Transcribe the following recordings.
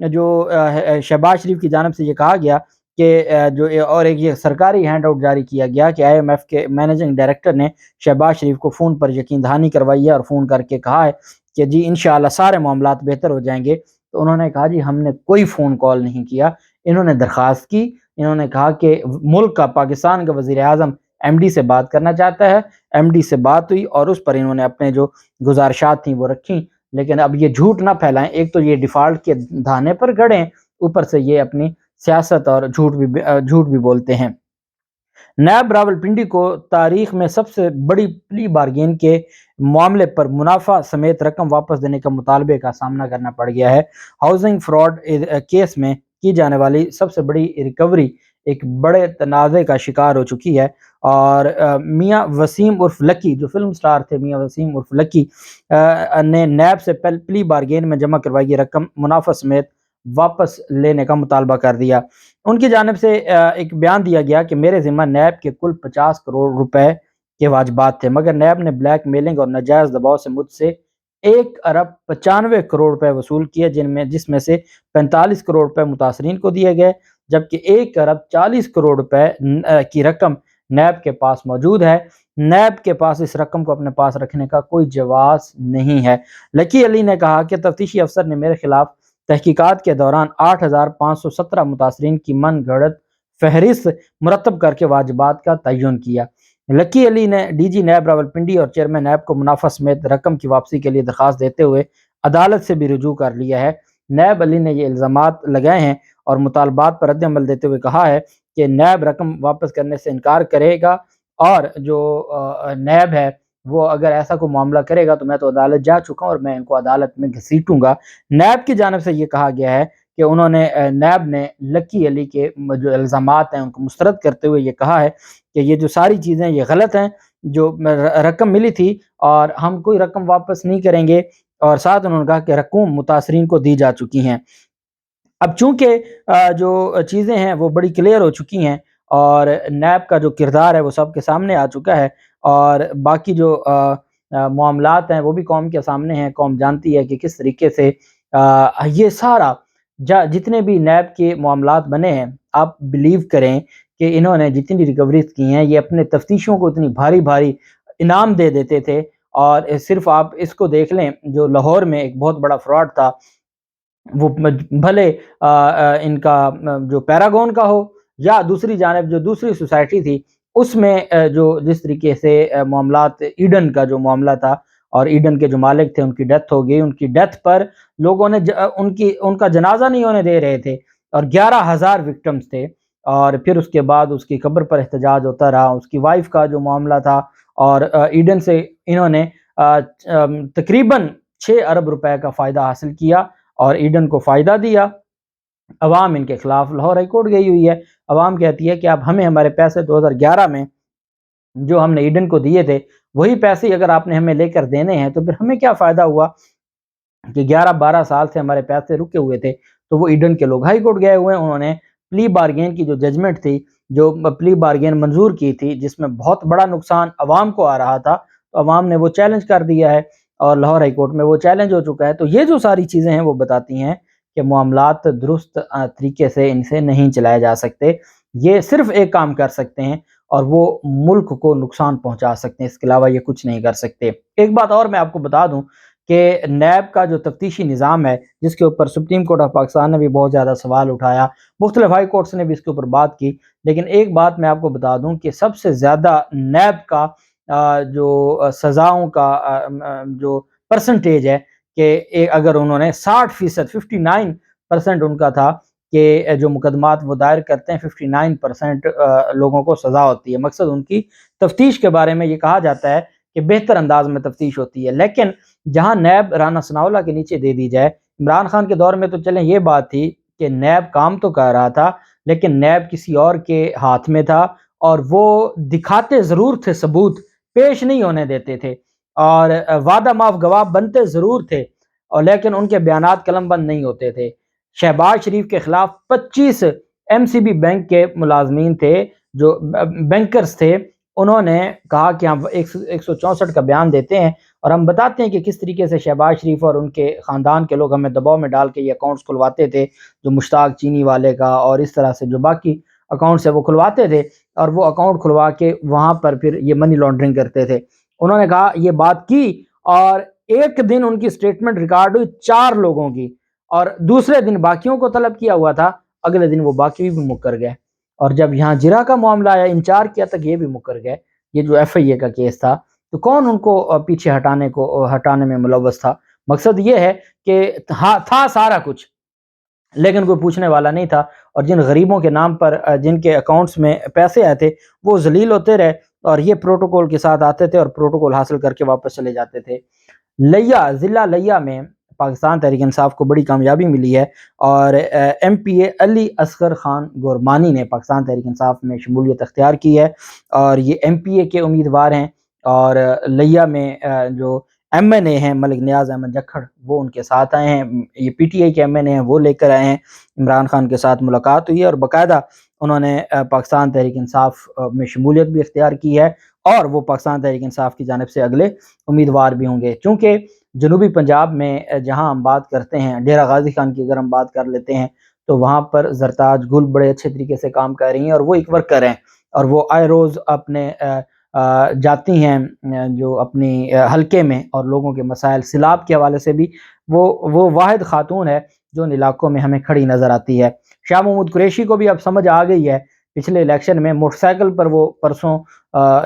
جو شہباز شریف کی جانب سے یہ کہا گیا کہ اور ایک یہ سرکاری ہینڈ آؤٹ جاری کیا گیا کہ IMF کے مینیجنگ ڈائریکٹر نے شہباز شریف کو فون پر یقین دہانی کروائی ہے اور فون کر کے کہا ہے کہ جی انشاءاللہ سارے معاملات بہتر ہو جائیں گے۔ تو انہوں نے کہا جی ہم نے کوئی فون کال نہیں کیا، انہوں نے درخواست کی، انہوں نے کہا کہ ملک کا، پاکستان کا وزیر اعظم MD سے بات کرنا چاہتا ہے، MD سے بات ہوئی اور اس پر انہوں نے اپنے جو گزارشات تھیں وہ رکھیں، لیکن اب یہ جھوٹ نہ پھیلائیں، ایک تو یہ ڈیفالٹ کے دھانے پر گڑیں، اوپر سے یہ اپنی سیاست اور جھوٹ بھی بولتے ہیں۔ نیب راولپنڈی کو تاریخ میں سب سے بڑی پلی بارگین کے معاملے پر منافع سمیت رقم واپس دینے کا مطالبے کا سامنا کرنا پڑ گیا ہے۔ ہاؤسنگ فراڈ کیس میں کی جانے والی سب سے بڑی ریکوری ایک بڑے تنازع کا شکار ہو چکی ہے، اور میاں وسیم عرف لکی، جو فلم سٹار تھے میاں وسیم عرف لکی، نے نیب سے پلی بارگین میں جمع کروائی رقم منافع سمیت واپس لینے کا مطالبہ کر دیا۔ ان کی جانب سے ایک بیان دیا گیا کہ میرے ذمہ نیب کے کل 50 کروڑ روپے کے واجبات تھے، مگر نیب نے بلیک میلنگ اور ناجائز دباؤ سے مجھ سے 1 ارب 95 کروڑ روپے وصول کیے، جس میں سے 45 کروڑ روپے متاثرین کو دیے گئے، جبکہ 1 ارب 40 کروڑ روپے کی رقم نیب کے پاس موجود ہے۔ نیب کے پاس اس رقم کو اپنے پاس رکھنے کا کوئی جواز نہیں ہے۔ لکی علی نے کہا کہ تفتیشی افسر نے میرے خلاف تحقیقات کے دوران 8517 متاثرین کی من گھڑت فہرست مرتب کر کے واجبات کا تعین کیا۔ لکی علی نے DG نیب راولپنڈی اور چیئرمین نیب کو منافع سمیت رقم کی واپسی کے لیے درخواست دیتے ہوئے عدالت سے بھی رجوع کر لیا ہے۔ نیب علی نے یہ الزامات لگائے ہیں اور مطالبات پر رد عمل دیتے ہوئے کہا ہے کہ نیب رقم واپس کرنے سے انکار کرے گا، اور جو نیب ہے وہ اگر ایسا کوئی معاملہ کرے گا تو میں تو عدالت جا چکا ہوں اور میں ان کو عدالت میں گھسیٹوں گا۔ نیب کی جانب سے یہ کہا گیا ہے کہ انہوں نے نیب نے لکی علی کے جو الزامات ہیں ان کو مسترد کرتے ہوئے یہ کہا ہے کہ یہ جو ساری چیزیں یہ غلط ہیں، جو رقم ملی تھی اور ہم کوئی رقم واپس نہیں کریں گے، اور ساتھ انہوں نے کہا کہ رقم متاثرین کو دی جا چکی ہیں۔ اب چونکہ جو چیزیں ہیں وہ بڑی کلیئر ہو چکی ہیں اور نیب کا جو کردار ہے وہ سب کے سامنے آ چکا ہے، اور باقی جو معاملات ہیں وہ بھی قوم کے سامنے ہیں، قوم جانتی ہے کہ کس طریقے سے یہ سارا جتنے بھی نیب کے معاملات بنے ہیں، آپ بلیو کریں کہ انہوں نے جتنی ریکوریز کی ہیں یہ اپنے تفتیشوں کو اتنی بھاری بھاری انعام دے دیتے تھے، اور صرف آپ اس کو دیکھ لیں، جو لاہور میں ایک بہت بڑا فراڈ تھا، وہ بھلے ان کا جو پیراگون کا ہو یا دوسری جانب جو دوسری سوسائٹی تھی اس میں جو جس طریقے سے معاملات، ایڈن کا جو معاملہ تھا اور ایڈن کے جو مالک تھے ان کی ڈیتھ ہو گئی، ان کی ڈیتھ پر لوگوں نے ان کا جنازہ نہیں ہونے دے رہے تھے، اور 11,000 وکٹمز تھے، اور پھر اس کے بعد اس کی قبر پر احتجاج ہوتا رہا، اس کی وائف کا جو معاملہ تھا، اور ایڈن سے انہوں نے تقریباً 6 ارب روپے کا فائدہ حاصل کیا اور ایڈن کو فائدہ دیا۔ عوام ان کے خلاف لاہور ہائی کورٹ گئی ہوئی ہے، عوام کہتی ہے کہ اب ہمیں ہمارے پیسے 2011 میں جو ہم نے ایڈن کو دیے تھے وہی پیسے اگر آپ نے ہمیں لے کر دینے ہیں تو پھر ہمیں کیا فائدہ ہوا کہ 11-12 سال سے ہمارے پیسے رکے ہوئے تھے۔ تو وہ ایڈن کے لوگ ہائی کورٹ گئے ہوئے ہیں، انہوں نے پلی بارگین کی جو ججمنٹ تھی، جو پلی بارگین منظور کی تھی جس میں بہت بڑا نقصان عوام کو آ رہا تھا، تو عوام نے وہ چیلنج کر دیا ہے اور لاہور ہائی کورٹ میں وہ چیلنج ہو چکا ہے۔ تو یہ جو ساری چیزیں ہیں وہ بتاتی ہیں کہ معاملات درست طریقے سے ان سے نہیں چلائے جا سکتے، یہ صرف ایک کام کر سکتے ہیں اور وہ ملک کو نقصان پہنچا سکتے ہیں، اس کے علاوہ یہ کچھ نہیں کر سکتے۔ ایک بات اور میں آپ کو بتا دوں کہ نیب کا جو تفتیشی نظام ہے جس کے اوپر سپریم کورٹ آف پاکستان نے بھی بہت زیادہ سوال اٹھایا، مختلف ہائی کورٹس نے بھی اس کے اوپر بات کی، لیکن ایک بات میں آپ کو بتا دوں کہ سب سے زیادہ نیب کا جو سزاؤں کا جو پرسنٹیج ہے کہ اگر انہوں نے 60%، 59% ان کا تھا کہ جو مقدمات وہ دائر کرتے ہیں 59% لوگوں کو سزا ہوتی ہے۔ مقصد ان کی تفتیش کے بارے میں یہ کہا جاتا ہے کہ بہتر انداز میں تفتیش ہوتی ہے، لیکن جہاں نیب رانا ثناءاللہ کے نیچے دے دی جائے، عمران خان کے دور میں تو چلیں یہ بات تھی کہ نیب کام تو کر رہا تھا لیکن نیب کسی اور کے ہاتھ میں تھا، اور وہ دکھاتے ضرور تھے، ثبوت پیش نہیں ہونے دیتے تھے، اور وعدہ معاف گواہ بنتے ضرور تھے، اور لیکن ان کے بیانات قلم بند نہیں ہوتے تھے۔ شہباز شریف کے خلاف 25 MCB بینک کے ملازمین تھے، جو بینکرز تھے، انہوں نے کہا کہ ہم 164 کا بیان دیتے ہیں اور ہم بتاتے ہیں کہ کس طریقے سے شہباز شریف اور ان کے خاندان کے لوگ ہمیں دباؤ میں ڈال کے یہ اکاؤنٹس کھلواتے تھے، جو مشتاق چینی والے کا اور اس طرح سے جو باقی اکاؤنٹس ہیں وہ کھلواتے تھے، اور وہ اکاؤنٹ کھلوا کے وہاں پر پھر یہ منی لانڈرنگ کرتے تھے۔ انہوں نے کہا یہ بات کی، اور ایک دن ان کی سٹیٹمنٹ ریکارڈ ہوئی 4 لوگوں کی، اور دوسرے دن باقیوں کو طلب کیا ہوا تھا، اگلے دن وہ باقی بھی مکر گئے۔ اور جب یہاں جرا کا معاملہ آیا، ان 4 کیا تک یہ بھی مکر گئے، یہ جو ایف آئی اے کا کیس تھا، تو کون ان کو پیچھے ہٹانے میں ملوث تھا؟ مقصد یہ ہے کہ تھا سارا کچھ، لیکن کوئی پوچھنے والا نہیں تھا، اور جن غریبوں کے نام پر جن کے اکاؤنٹس میں پیسے آئے تھے وہ ذلیل ہوتے رہے، اور یہ پروٹوکول کے ساتھ آتے تھے اور پروٹوکول حاصل کر کے واپس چلے جاتے تھے۔ ضلع لیا میں پاکستان تحریک انصاف کو بڑی کامیابی ملی ہے، اور ایم پی اے علی اصغر خان گورمانی نے پاکستان تحریک انصاف میں شمولیت اختیار کی ہے، اور یہ ایم پی اے کے امیدوار ہیں، اور لیا میں جو ایم این اے ہیں ملک نیاز احمد جکھڑ، وہ ان کے ساتھ آئے ہیں، یہ پی ٹی آئی کے ایم این اے ہیں، وہ لے کر آئے ہیں۔ عمران خان کے ساتھ ملاقات ہوئی ہے، اور باقاعدہ انہوں نے پاکستان تحریک انصاف میں شمولیت بھی اختیار کی ہے، اور وہ پاکستان تحریک انصاف کی جانب سے اگلے امیدوار بھی ہوں گے۔ چونکہ جنوبی پنجاب میں جہاں ہم بات کرتے ہیں، ڈیرہ غازی خان کی اگر ہم بات کر لیتے ہیں، تو وہاں پر زرتاج گل بڑے اچھے طریقے سے کام کر رہی ہیں، اور وہ ایک ورکر ہیں، اور وہ آئے روز اپنے جاتی ہیں جو اپنی حلقے میں، اور لوگوں کے مسائل سیلاب کے حوالے سے بھی وہ واحد خاتون ہے جو ان علاقوں میں ہمیں کھڑی نظر آتی ہے۔ شاہ محمود قریشی کو بھی اب سمجھ آ گئی ہے، پچھلے الیکشن میں موٹر سائیکل پر وہ پرسوں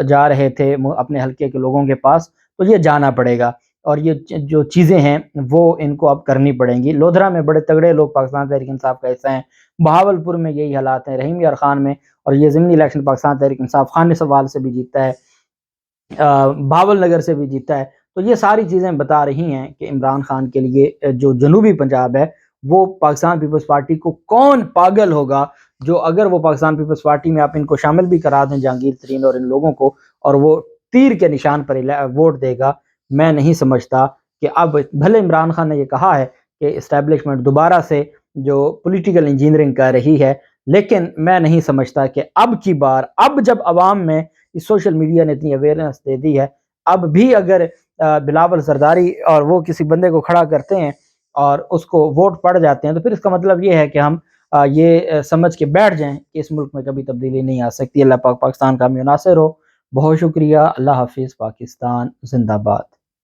جا رہے تھے اپنے حلقے کے لوگوں کے پاس، تو یہ جانا پڑے گا، اور یہ جو چیزیں ہیں وہ ان کو اب کرنی پڑیں گی۔ لودھرا میں بڑے تگڑے لوگ پاکستان تحریک انصاف کا حصہ ہیں، بہاولپور میں یہی حالات ہیں، رحیم یار خان میں، اور یہ ضمنی الیکشن پاکستان تحریک انصاف خان سوال سے بھی جیتتا ہے، بھاول نگر سے بھی جیتا ہے۔ تو یہ ساری چیزیں بتا رہی ہیں کہ عمران خان کے لیے جو جنوبی پنجاب ہے، وہ پاکستان پیپلز پارٹی کو کون پاگل ہوگا جو اگر وہ پاکستان پیپلز پارٹی میں آپ ان کو شامل بھی کرا دیں، جہانگیر ترین اور ان لوگوں کو، اور وہ تیر کے نشان پر ووٹ دے گا۔ میں نہیں سمجھتا کہ اب بھلے عمران خان نے یہ کہا ہے کہ اسٹیبلشمنٹ دوبارہ سے جو پولیٹیکل انجینئرنگ کر رہی ہے، لیکن میں نہیں سمجھتا کہ اب کی بار، اب جب عوام میں اس سوشل میڈیا نے اتنی اویئرنس دے دی ہے، اب بھی اگر بلاول زرداری اور وہ کسی بندے کو کھڑا کرتے ہیں اور اس کو ووٹ پڑ جاتے ہیں، تو پھر اس کا مطلب یہ ہے کہ ہم یہ سمجھ کے بیٹھ جائیں کہ اس ملک میں کبھی تبدیلی نہیں آ سکتی۔ اللہ پاک پاکستان کا حامی و ناصر ہو۔ بہت شکریہ۔ اللہ حافظ۔ پاکستان زندہ باد۔